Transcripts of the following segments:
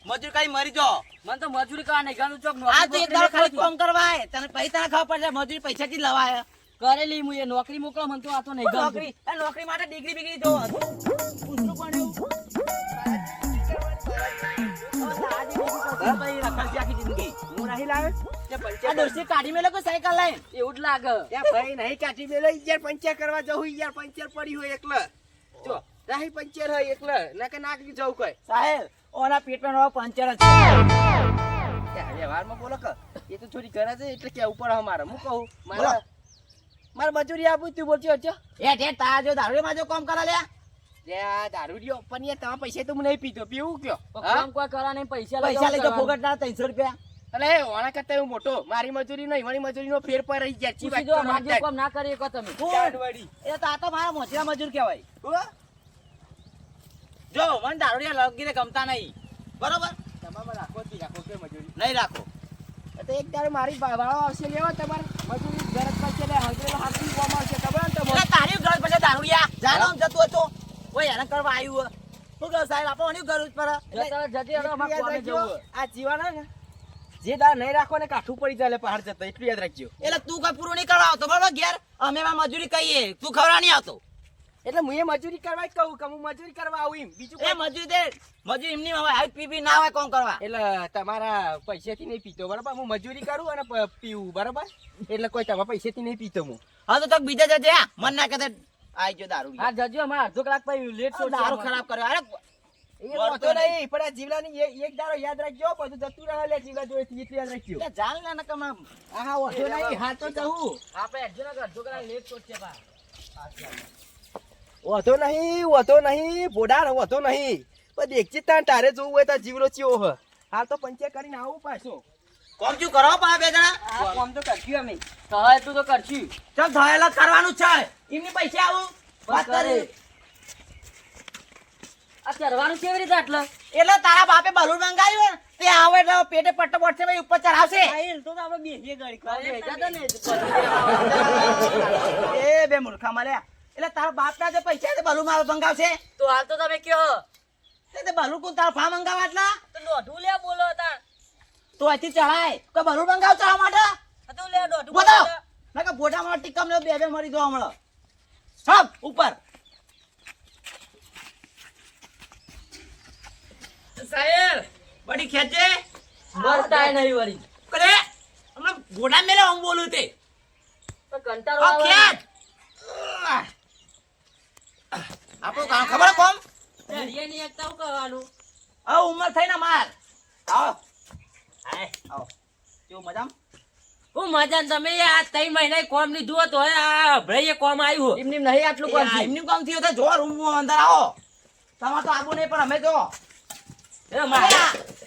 મજૂરી કઈ મરી જો મને તો મજૂરી કરવા નહીં ગણું ચોક આ તો એક દાડો ખાલી કામ કરવાય તને પૈસા ખાવા પડશે મજૂરી પૈસા થી લવાય કરેલી હું એ નોકરી મોકલો મને તો આ તો નહીં ગમતું. નોકરી માટે ડિગ્રી બિગ્રી જો પૂછવું પણ એવું ભાઈ રખડતી આખી જિંદગી હું નહીં લાવે આ દોસ્તી કાઢી મેલો કે સાયકલ લઈને એવું જ લાગે. ત્યાં ભાઈ નહીં કાઢી મેલો યાર પંચર કરવા જવું યાર પંચર પડી હોય એકલે જો રાહી પંચર હોય એકલે ના કે નાખી જવું કઈ સાહેબ ઓના પેટમાં નવો પંચર જ ત્યાં વ્યવહારમાં બોલો કે એ તો થોડી ઘરે છે એટલે કે ઉપર અમારે હું કહું મારે મજૂરી આપું તું બોલતી હતો એ તારા જો દારૂમાં જો કામ કરે લે ત્યાં દારૂ રહ્યો પણ યાર તમારા પૈસા તો હું નહીં પીતો પીવું કયો કામ કોઈ કરા નહીં પૈસા લીધો ફોગટ ના 300 રૂપિયા અલે ઓના કરતા હું મોટો મારી મજૂરી નહીં મારી મજૂરીનો ફેર પર રહી ગયા ચી વાત જો માજો કામ ના કરી શકો તમે. એ તો આ તો મારા મોચરા મજૂર કહેવાય જો મને દારૂડિયા લગીને ગમતા નહીં બરોબર તમારે રાખો જ રાખો કે મજૂરી નહીં રાખો તો એક દાડે મારી વાળો આવશે લેવા તમારે મજૂરી ગરજ પડશે ને હગરેલો હાથી કોમ આવશે ખબર ને તમને તારી ઘર પછી દારૂડિયા જાનો આમ જતો હતો ઓય હેરાન કરવા આવ્યું શું કહો સાહેબ આપણે ઓની ઘર ઉપર જતી રહો, અમારે કોમે જવું. આ જીવાના ને જે દાળ નહીં રાખો ને કાઠું પડી જાય પહાડ જતો એટલું યાદ રાખજો એટલે તું કઈ પૂરું નહીં કરવા આવતો બરોબર ઘેર અમે એમાં મજૂરી કહીએ તું ખવડા નહીં આવતો એટલે હું એ મજૂરી કરવા જ કહું કે હું મજૂરી કરવા આવું એમ બીજું એ મજૂરી એમની હોય હાઈ પીપી ના હોય કોણ કરવા એટલે તમારા પૈસાથી નહીં પીતો બરાબર હું મજૂરી કરું અને પીવું બરાબર એટલે કોઈ તમારા પૈસાથી નહીં પીતો હું હા તો બીજા જજે મન ના કહેતે આઈ જો દારૂ હા જજો અમારે અડધો કલાક પછી લેટ છો દારૂ ખરાબ કર્યો અરે એ વાંધો નહીં પણ આ જીવલાની એક દાડો યાદ રાખજો પછી જતું રહે લે જીવલા જોડે એટલું યાદ રાખજો એટલે જાણ લે ને કમા હા વાંધો નહીં હા તો જવું આપણે અડધો કલાક લેટ છો છે બા. વધો નહીં બોડાર વધો નહીં પણ દેખજી તાન તારે જોવું હોય તો જીવલો ચિયો હ હાલ તો પંચે કરીને આવું પાછો કોમ શું કરો પા બે જણા આ કામ તો કરશું અમે સહાય તું તો કરશું. ચલ થયેલા કરવાનું છે એમની પૈસા આવું વાત કરી આ કરવાનું કેવી રીતે આટલે એટલે તારા બાપે બલૂન મંગાવ્યું તે આવે એટલે પેટે પટ્ટો પડશે ભાઈ ઉપર ચઢાવશે તો આપણે બેસીએ ગાડી એ બે મૂર્ખા મળ્યા એટલે તારા બાપ ના જે પૈસા તે બલૂન મંગાવશે તો હાલ તો તમે કયો તે બલૂન કોણ તારા ફા મંગાવા એટલા તો દોઢું લે બોલો હતા તો અહીંથી ચઢાય તો બલૂન મંગાવ ચઢાવવા માટે તો લે દોઢું બતાવ ના કે ફોટામાં ટીકમ ને બે મરી દો હમણાં સબ ઉપર સાહેબ બડી ખેંચે મરતા નહીં વળી કરે હમણાં ઘોડા મેલે હું બોલું તે તો કંટાળો આ આવે. ખેંચ આપણું કામ ખબર કોમ ઘડીએ નહીં એકતા હું કરવાનું આ ઉંમર થઈ ને માર આવો હાય આવો કેવું મજામાં હું મજા તમે આ 3 મહિના કોમ લીધું હતું હવે આ ભઈએ કોમ આવ્યું એમની નહીં આટલું કોમ એમની કામ થયું તો જો રૂમ અંદર આવો તમારે તો આબુ નહીં પણ અમે જો એ મારે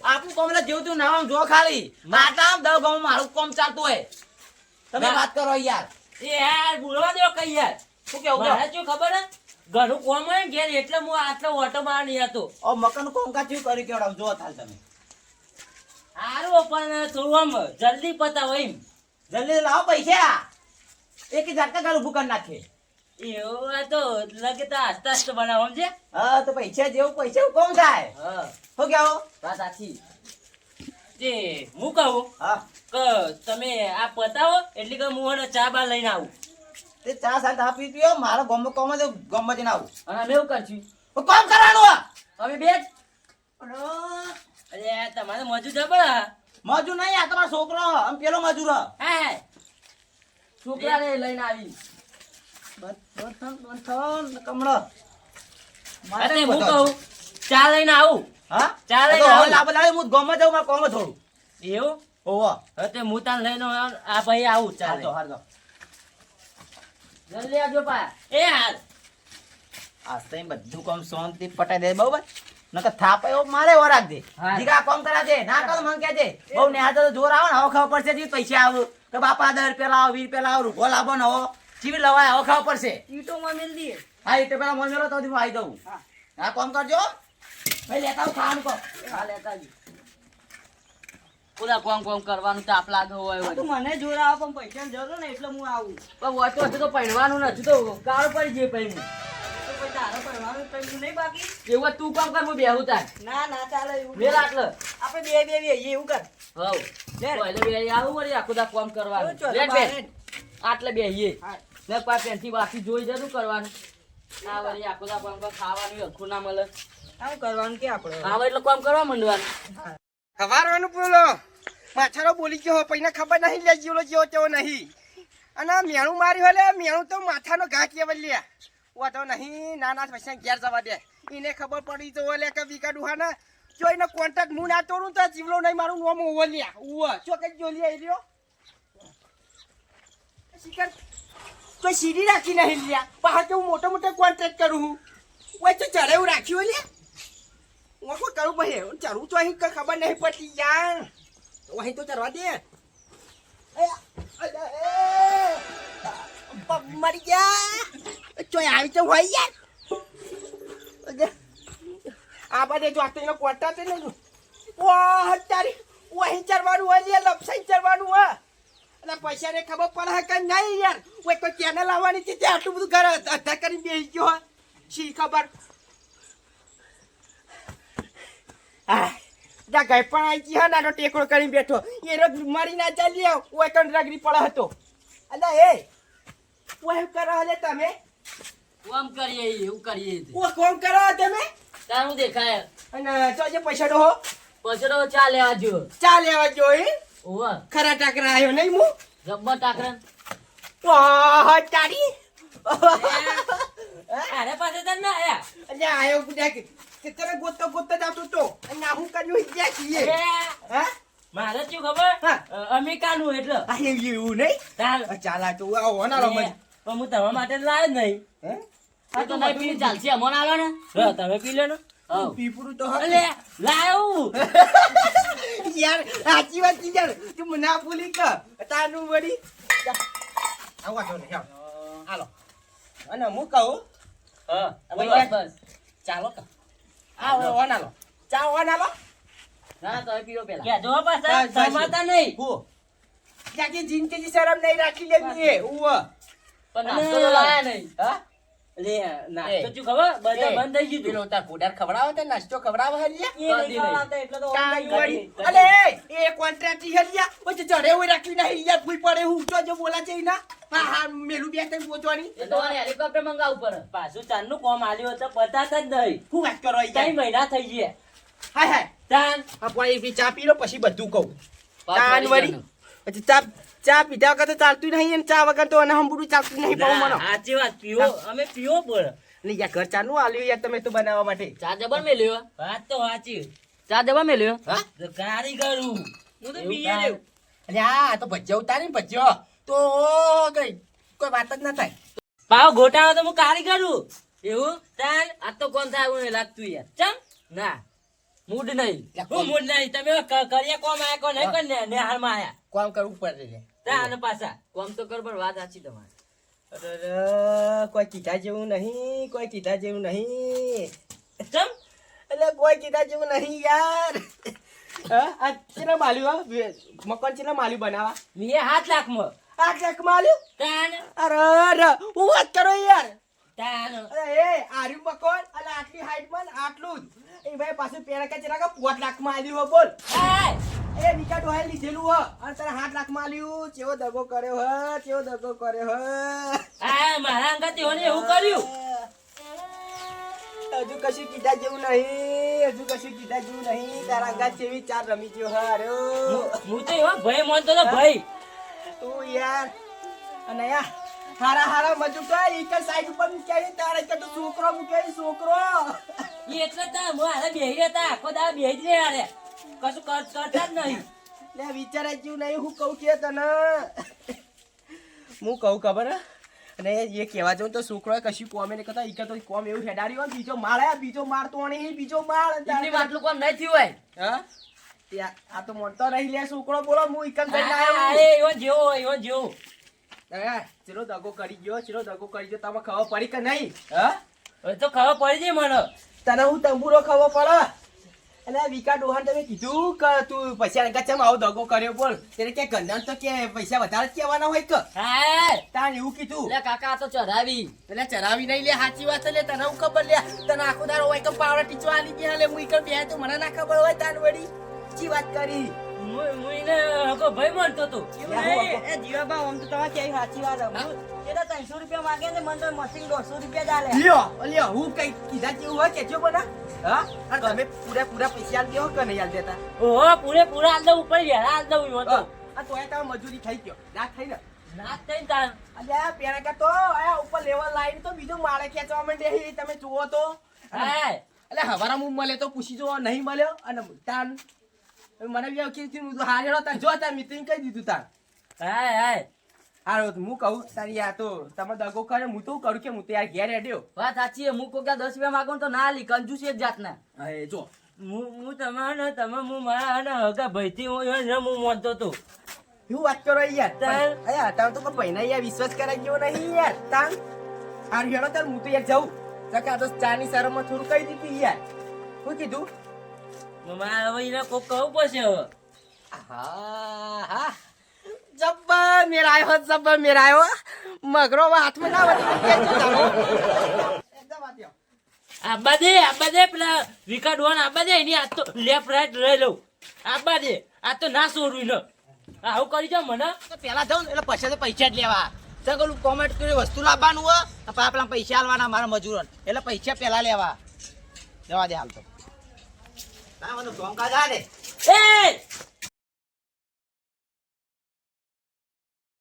આપણું કોમ એટલે જેવું તું નામ જો ખાલી માતા દવ ગામ મારું કોમ ચાલતું હોય તમે વાત કરો યાર એ યાર બોલવા દો કઈ યાર શું કેવું મારે શું ખબર હે ઘણું કોમ હોય ને ઘેર એટલે હું આટલો ઓટો માર નહીં હતો ઓ મકાન કોમ કા ચૂ કરી કેવડાવ જો થાલ તમે સારું પણ થોડું આમ જલ્દી પતાવો એમ જલ્દી લાવો પૈસા એક ઝટકા ગાલ ઉભું કરી નાખે એવું આ તો લગતા હસતા હસતા બનાવો સમજે હા તો પૈસા જેવું પૈસા એવું કોમ થાય હા શું કેવો વાત સાચી તે હું કહું હા કે તમે આ પતાવો એટલે કે હું એને ચા બા લઈને આવું તે ચા સાથે આપી પીઓ મારો ગમ કોમ જ ગમ જ ના આવું અને અમે એવું કરશું કોમ કરવાનું આ અમે બે જ અરે તમારે મજૂર જબર મજૂર નહીં આ તમારો છોકરો આમ પેલો મજૂર હા છોકરાને લઈને આવી કમળો અરે હું કહું ચા લઈને આવું હા ચાલે તો આવું. હવે લાભ લાવે હું ગમ જાઉં મારે કોમ થોડું એવું ઓહો હવે તે હું તાન લઈને આ ભાઈ આવું ચાલે હારજો હારજો જલ્દી આવજો પા એ હાલ આ તઈ બધું કામ શાંતિ પટાઈ દે બરોબર નકર થાપે એવો મારે એવો રાખજે હા. જીગા કામ કરા દે ના કર મન કહેજે બહુ ને હાથ જોર આવે ને હવે ખબર પડશે જી પૈસા આવ કે બાપા 10 રૂપિયા લાવો 20 રૂપિયા લાવો રૂગો લાવો ને હો ચીવી લવાય હવે ખબર પડશે ઈટો માં મેલ દીએ હા એટલે પેલા મન મેલો તો હું આવી દઉં હા કામ કરજો ભાઈ લેતા આવું ખાવાનું કો હા લેતા આવજો પૂરા કોમ કરવાનું તાપ લાગે હોય આ તો વળી. મને જોર આવે પણ પૈસાની જરૂર ને એટલે હું આવું. પણ વાતો હશે તો પહેરવાનું નથી તો કાળ પડી જાય પછી હું. તો પછી તારે ભરવાનું પૈસું નહીં બાકી? એવું હોય તું કામ કર હું બેહું તાર. ના ના ચાલે એવું. મેલ આટલે. આપણે બે એવું કર. હવ. લે. તો એટલે બે આવું વળી આખું દા કોમ કરવાનું. ચાલો, લે બહાર બેન. આટલે બેહીએ. હા. ને પા પેન્થી બાકી જોઈ જતું કરવાનું. આ વળી આખું દા કોમ કર ખાવાનું હરખું ના મળે. આવું કરવાનું કે આપણે? આવે એટલે કોમ કરવા માંડવાનું. હવારવાનું બોલો માછારો બોલી ગયો પૈને ખબર નહીં લે જીવલો જેવો તેવો નહીં અને મેણું માર્યું હલે મેણું તો માથાનો ઘા કેવલ લ્યા વાતો નહીં નાના પૈસા ઘેર જવા દે એને ખબર પડી તો ઓલે કે વિકા ડુહાના જો એનો કોન્ટ્રાક્ટ હું ના તોડું તો જીવલો નહીં મારું નોમ ઓવો લ્યા ઉવ ચોકજ જો લ્યા રહ્યો શિકાર કોઈ સીડી રાખી નહીં લ્યા પહાડ હું મોટો મોટો કોન્ટ્રાક્ટ કરું હું ઓય તો ચડે એવું રાખ્યું લ્યા હું શું કરું ભાઈ ચડવું તો અહીં ખબર નહીં પડતી યાર અહીં તો ચડવા દે મરી ગયા ચોય આવી તો હોય યાર આ બધે જો આતો એનો કોટા છે ને વાહ તારી અહીં ચડવાનું હોય યાર લપસાઈ ચડવાનું હોય અને પૈસા ને ખબર પડે કે નહીં યાર ઓય કોઈ કેનલ આવવાની હતી તે આટલું બધું ઘર અધા કરીને બેસી ગયો હોય શી ખબર જા ગઈ પણ આવી ગઈ હા નાનો ટેકડો કરીને બેઠો એ રોજ મારી ના ચાલી આવ ઓય કંડરાગરી પડે હતો અલા એ ઓય કરો હલે તમે કોમ કરીએ એવું કરીએ. ઓ કોમ કરો તમે તારું દેખાય. અને ચોજે પૈસા ડો પછી તો ચા લેવા જો. ચા લેવા જોઈ ઓવા ખરા ટાકરા આવ્યો નહીં હું જબ્બર ટાકરન. વાહ તારી અરે પાસે તને ના આયા. અને આયો ગુડા કે તમે ગોતતો જાતો તો અને હું કર્યું હિજ્યા છીએ એ, હા મારે શું ખબર હા. અમેરિકાનું એટલે આ એવું નહીં તાર ચાલા તો આવો હોનારો મત પણ હું તમારા માટે લાવ્યો જ નહીં. હે આ તો નહીં પીને ચાલશે અમોન આલો ને. તમે પી લો ને. હવ. પીપરું તો અલે લાયો. યાર સાચી વાત કી યાર તું મને ના ભૂલી કે તાનું વળી આવા તો ને હાલો અને હું કહું હા બસ, બસ ચાલો કે આ ઓનાલો ચા ઓનાલો ના તો પીરો પેલા કે જો પાછા બસ, સમાતા નહીં. હો જાકી જિંદગી શરમ નહીં રાખી લેતી એ ઉવ પણ નાસ્તો તો લાયા નહીં. હા લે નાસ્તો શું ખબર બધા બંધ થઈ ગયું. પેલો તાર કોડર ખવડાવો તે નાસ્તો ખવડાવો હલિયા એ નહીં ખવડાવતા એટલે તો કાઈ ઓમ વળી કરી. અલે એ કોન્ટ્રાક્ટ હલિયા પછી ચડે હોય રાખી નહીં યાર ફૂઈ પડે હું તો જો બોલા છે ના હા હા મેલું બે તઈ પહોંચવાની એ તો આને હેલિકોપ્ટર મંગાવવું પડે. પાછું ચારનું કોમ આલ્યું તો પતાતા જ નહીં. હું વાત કરો યાર 3 મહિના થઈ ગયા. હાય હાય તાન આ પાણી પી ચા પી લો પછી બધું કહું પાછું તાન વળી વળી પછી ચા પીધા વગર તો ચાલતું નહીં અને ચા વગર તો અને હંબુડું ચાલતું નહીં પાઉં ના, મને સાચી વાત પીવો અમે પીવો પડે. ને યાર ઘર ચાનું આલ્યું યાર તમે તો બનાવવા માટે ચા જબર મેલ્યો. વાત તો સાચી. ચા જબર મેલ્યો. હા તો કારીગરું હું તો એવું પીએ કાંઈ. રહ્યો. અરે આ તો ભજ્યો ઉતારી ને ભજ્યો તો ગઈ કોઈ વાત જ ના થાય પાવ ગોટાળો તો હું કારીગરું. એવું તાન આ તો કોણ થાય એવું નહીં લાગતું યાર. ચમ ના મૂડ નહીં. હું મૂડ નહીં. તમે કરીએ કોમ આયા કોણ નહીં કોણ ને હાલમાં આયા. કામ કરવું પડે છે તાન પાછા કોમ તો કર પણ વાત સાચી તમારી. અરે કોઈ કીધા જેવું નહીં કોઈ કીધા જેવું નહીં ચમ એટલે કોઈ કીધા જેવું નહીં યાર હા આ ચેના માલ્યું હા મકાન ચેના માલ્યું બનાવવા મેં 7 લાખમાં. આ ચેક માલ્યું તાન અરે અરે હું વાત કરો યાર તાન અરે એ આર્યું મકાન અને આટલી હાઈટમાં ને આટલું જ એ ભાઈ પાછું પેરા કે ચેના 5 લાખમાં આલ્યું હો બોલ હાય એ વિકા ડોહાઈ લીધેલું હો અને તારે 7 લાખમાં આલ્યું ચેવો દગો કર્યો હો ચેવો દગો કર્યો હો આ મારા અંગત એઓને એવું કર્યું. હજુ કશું કીધા જેવું નહીં હજુ કશું કીધા જેવું નહીં તારા અંગાત જેવી ચાર રમી ગયો હારો હું તો એવો ભય માનતો તો ભય. તું યાર અને યાર હારા હારા મજુ તો એક સાઈડ ઉપર મૂક્યા તારે કે તો છોકરો મૂક્યો છોકરો ઈ એટલે તો મારે બેહી હતા આખો દા બેહી જ રહ્યા રે. કશું કરતા જ નહીં. લે વિચારા જેવું નહીં હું કહું કે તને હું કહું ખબર હે? અને એ કહેવા જાઉં તો છોકરો કશું કોમે નહીં કરતા ઈ તો કોમ એવું હેડાડ્યું હોય બીજો માળ હે બીજો માળ તો નહીં બીજો માળ એટલી માટલું કોમ નહીં થયું હોય. હા ત્યાં આ તો મોટો રહી લે છોકરો બોલો હું ઈકન જઈને આ આવ્યો એવો જેવો એવો જેવો. ચલો દગો કરી ગયો તમે ખબર પડી કે નહીં હા હવે તો ખબર પડી જાય મને. તને હું તંબુરો ખબર પડે અને વિકા ડોહાન તમે કીધું કે તું પૈસા ચમ આવો દગો કર્યો બોલ તેને કે ગંધન તો કે પૈસા વધારે જ કહેવાના હોય કે હા તાન એવું કીધું લે કાકા આ તો ચઢાવી એટલે ચરાવી નહીં લે સાચી વાત છે લે તને હું ખબર લે તને આખો દારો હોય કે પાવડા ટીચવા આલી ગયા લે હું ઈકર બે તો મને ના ખબર હોય તાન વળી ચી વાત કરી મુઈને હકો ભાઈ મળતો તો એ જીવાબા આમ તો તમે કેવી સાચી વાત હે. એ તો 300 રૂપિયા માંગે ને મને તો મશીન 150 રૂપિયા જ આલે. લ્યો હું કઈ કીધા જેવું હોય કેજો બના હા અને તમે પૂરા પૈસા આલ દેવો કે નહીં આલ દેતા ઓહો પૂરેપૂરા હાલ દઉં ઉપર યાર હાલ દઉં ઈમાં તો આ તોય તાર મજૂરી થઈ ગયો ના થઈ ને ના થઈ તાર અલ્યા પેલા કે તો આ ઉપર લેવલ લાઈન તો બીજું માળે ખેંચવા માંડે છે તમે જુઓ તો હા એટલે હવારા હું મળે તો પૂછી જો નહીં મળ્યો અને તાન મને બી કીધું હારેડો તાર જો તાર મિત્ર કહી દીધું તાર હા હારો હું કહું તારી આ તો તમે દગો કરે હું તો કરું કે હું તો યાર ઘેર હેડ્યો વાત સાચી છે હું કોક 10 રૂપિયા માંગો ને તો ના લી કંજૂસ એક જાતના હવે જો હું તમે હું મારા ને હગા ભાઈથી હું માનતો તો શું વાત કરો યાર તાર? અયા તાર તો કોઈ ભાઈને યાર વિશ્વાસ કરાય ગયો નહીં યાર તાન હાર હેડો તાર હું તો યાર જાઉં ચકા તો ચાની શરમમાં થોડું કહી દીધું યાર શું કીધું મારા હવે એને કોક કહું પડશે હવે હા જબ્બર મેરાયો મગરો હાથમાં ના વધી કેજો તારો એકદમ આત્યો આબા દે પેલા વિકા ડોન આબા દે એની આ તો લેફ્ટ રાઈટ લઈ લઉં આબા દે આ તો ના છોડું ને આવું કરી જાવ મને તો પેલા જાઉં ને એટલે પછી તો પૈસા જ લેવા. તો પેલું કોમેન્ટ કરી વસ્તુ લાવવાનું હોય તો પેલા પૈસા આલવાના મારા મજૂરોને એટલે પૈસા પેલા લેવા જવા દે હાલ તો ના મને ધોંકા જા દે એ